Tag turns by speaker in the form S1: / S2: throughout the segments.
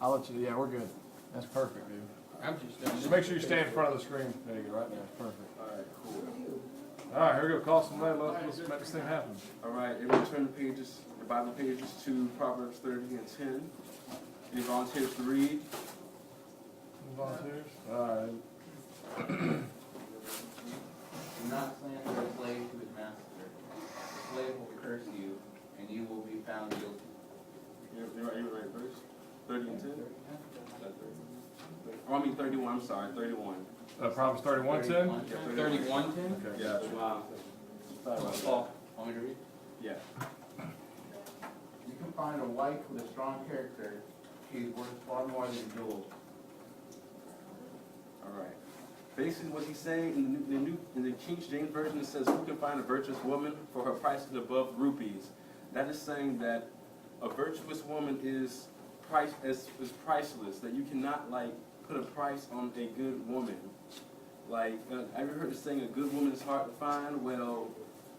S1: I'll let you, yeah, we're good. That's perfect, dude.
S2: I'm just
S1: Just make sure you stay in front of the screen. There you go, right there. Perfect.
S3: All right, cool.
S1: All right, here we go. Call some lead. Let's make this thing happen.
S3: All right, everyone turn the pages, the Bible pages to Proverbs 30 and 10. Any volunteers to read?
S1: Volunteers? All right.
S4: Do not slander a slave to his master. The slave will curse you, and you will be found guilty.
S3: You right verse? 30 and 10? Oh, I mean 31, I'm sorry, 31.
S1: Proverbs 31:10?
S4: 31:10?
S1: Okay.
S3: Yeah.
S4: Wow. Paul, want me to read?
S3: Yeah.
S4: You can find a wife with a strong character. She is worth far more than jewels.
S3: All right. Basically, what he's saying in the King James Version, it says, "Who can find a virtuous woman? For her price is above rupees." That is saying that a virtuous woman is priceless. That you cannot like put a price on a good woman. Like, have you heard the saying, "A good woman is hard to find"? Well,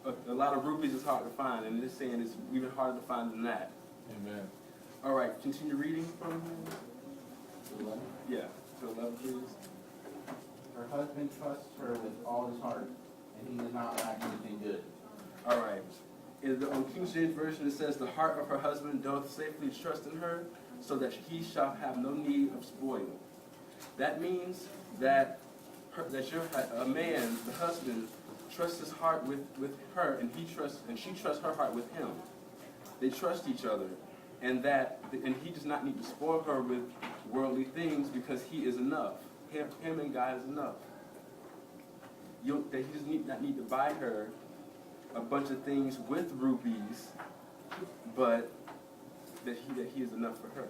S3: a lot of rupees is hard to find, and this saying is even harder to find than that.
S1: Amen.
S3: All right, continue reading from.
S4: To 11.
S3: Yeah, to 11, please.
S4: Her husband trusts her with all his heart, and he does not lack anything good.
S3: All right. In the King James Version, it says, "The heart of her husband doth safely trust in her, so that he shall have no need of spoil." That means that a man, the husband, trusts his heart with her, and she trusts her heart with him. They trust each other, and he does not need to spoil her with worldly things because he is enough. Him and God is enough. That he does not need to buy her a bunch of things with rubies, but that he is enough for her.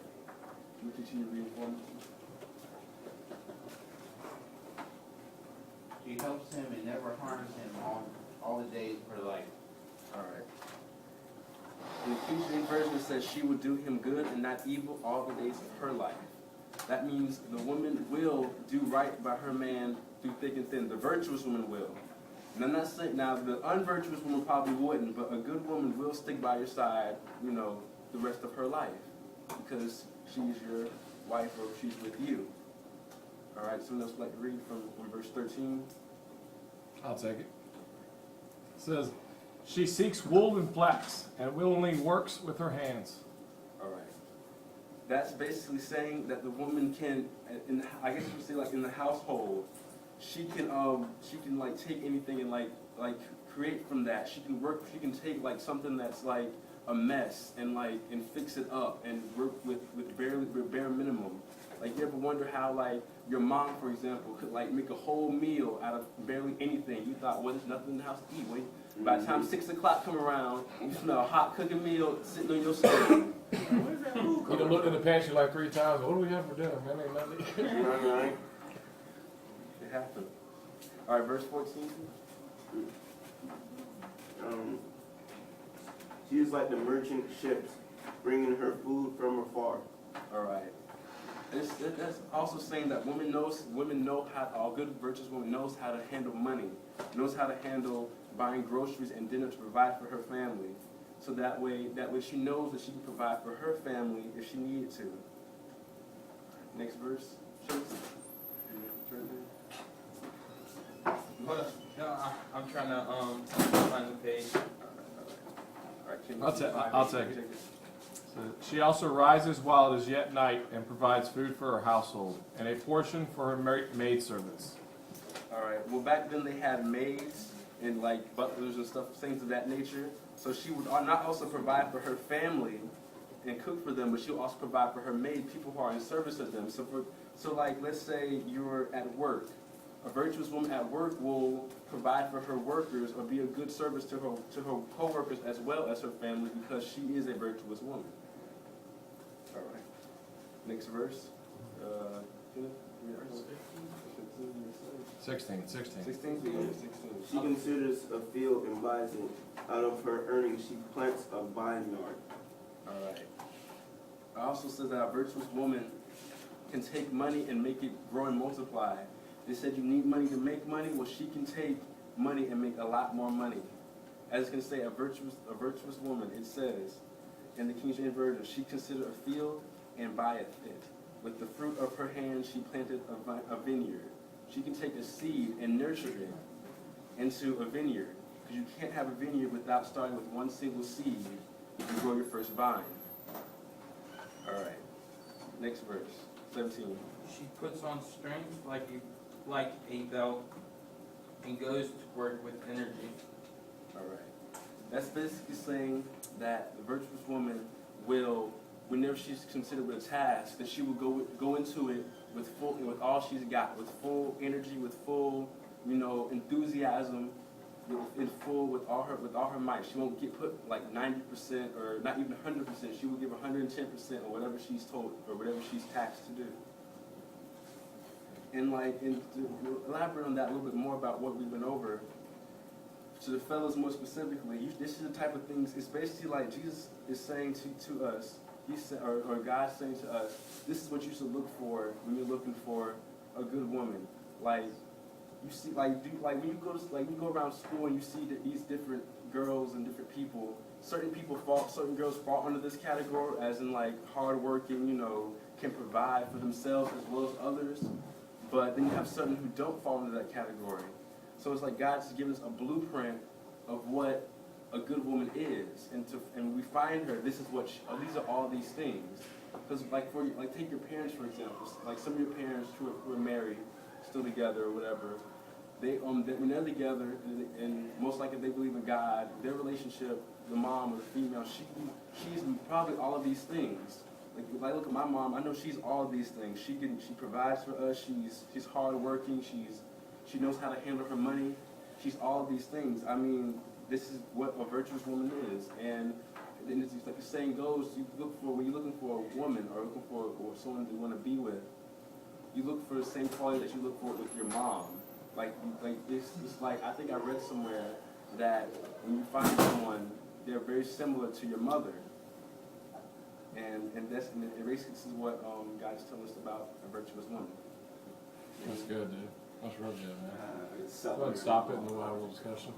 S3: Can we continue reading for me?
S4: She helps him and never harms him all the days of her life.
S3: All right. In the King James Version, it says, "She will do him good and not evil all the days of her life." That means the woman will do right by her man through thick and thin. The virtuous woman will. And I'm not saying, now the unvirtuous woman probably wouldn't, but a good woman will stick by your side, the rest of her life. Because she's your wife or she's with you. All right, someone else would like to read from verse 13?
S1: I'll take it. It says, "She seeks wool and flax, and willingly works with her hands."
S3: All right. That's basically saying that the woman can, I guess you would say like in the household, she can like take anything and like create from that. She can take like something that's like a mess and fix it up and work with bare minimum. Like, you ever wonder how like your mom, for example, could like make a whole meal out of barely anything? You thought, well, there's nothing in the house to eat. Wait, by the time 6 o'clock come around, you smell a hot cooking meal sitting on your stove. Where's that food
S1: You
S3: coming
S1: can look in
S3: from?
S1: the pantry like 3 times. What do we have for dinner? Man, ain't nothing.
S3: Right. It happened. All right, verse 14.
S5: She is like the merchant ships, bringing her food from afar.
S3: All right. That's also saying that a good virtuous woman knows how to handle money, knows how to handle buying groceries and dinner to provide for her family. So that way she knows that she can provide for her family if she needed to. Next verse.
S2: No, I'm trying to find the page.
S1: I'll take it. So, "She also rises while it is yet night and provides food for her household and a portion for her maidservants."
S3: All right. Well, back then they had maids and like butlers and stuff, things of that nature. So she would not also provide for her family and cook for them, but she would also provide for her maid, people who are in service of them. So like, let's say you're at work. A virtuous woman at work will provide for her workers or be a good service to her co-workers as well as her family because she is a virtuous woman. All right. Next verse.
S1: 16.
S3: 16.
S5: She considers a field and buys it. Out of her earnings, she plants a vineyard.
S3: All right. It also says that a virtuous woman can take money and make it grow and multiply. They said you need money to make money. Well, she can take money and make a lot more money. As it can say, a virtuous woman, it says in the King James Version, she considered a field and buyeth it. With the fruit of her hand, she planted a vineyard. She can take a seed and nurture it into a vineyard. Because you can't have a vineyard without starting with one single seed if you grow your first vine. All right. Next verse, 17.
S2: She puts on strength like a belt and goes to work with energy.
S3: All right. That's basically saying that the virtuous woman will, whenever she's considered with a task, that she will go into it with all she's got, with full energy, with full, enthusiasm, with all her might. She won't get put like 90% or not even 100%. She will give 110% or whatever she's told or whatever she's tasked to do. And to elaborate on that a little bit more about what we went over, to the fellows more specifically, this is the type of things, it's basically like Jesus is saying to us, or God's saying to us, this is what you should look for when you're looking for a good woman. Like, you see, when you go around school and you see that these different girls and different people, certain girls fall under this category, as in like hardworking, can provide for themselves as well as others. But then you have certain who don't fall into that category. So it's like God's given us a blueprint of what a good woman is, and when we find her, this is these are all these things. Because take your parents for example. Like some of your parents who are married, still together or whatever. When they're together, and most likely they believe in God, their relationship, the mom or the female, she's probably all of these things. Like if I look at my mom, I know she's all of these things. She provides for us. She's hardworking. She knows how to handle her money. She's all of these things. I mean, this is what a virtuous woman is. And then it's like the saying goes, when you're looking for a woman or looking for someone you want to be with, you look for the same quality that you look for with your mom. It's like I think I read somewhere that when you find someone, they're very similar to your mother. And basically this is what God's telling us about a virtuous woman.
S1: That's good, dude. That's real good, man.
S5: It's
S1: Go ahead and stop it and we'll have a little discussion.